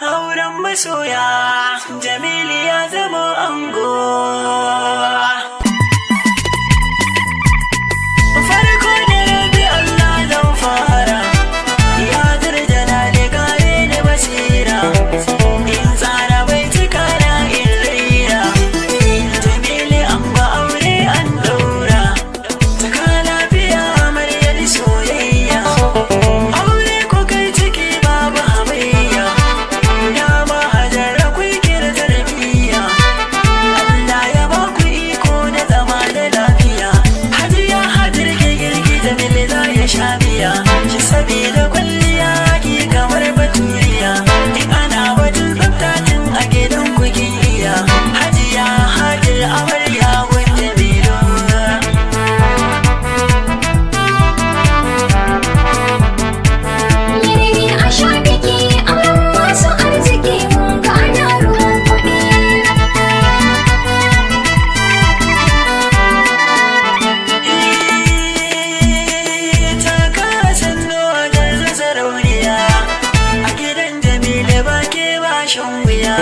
Auren masoya, Jamilu ya zama ango. Farko da rabi Allah zan fara, ya zarjana da kare da basira. In tsara bai cika na in raira, Jamilu an ba aure an daura. Taka lafiya amaryar soyayya, aure ko kai ciki babu hamayya. Dama hajara kwai kira tarbiyya, Allah ya ba ku iko da zama da lafiya. Hajiya hajar ke girki Jamilu za ya sha biya, shi sabida kwalliya ki kamar baturiya. In ana wajen tsaftatin a gidan ku kin iya, Hajiya hajar amarya gun Jamilu. Yanayi a sha biki auren masu arziki mun ga ana ruwan kuɗi. Ta kasan wajen sarauniya, a gidan Jamilu ba ke ba shan wuya.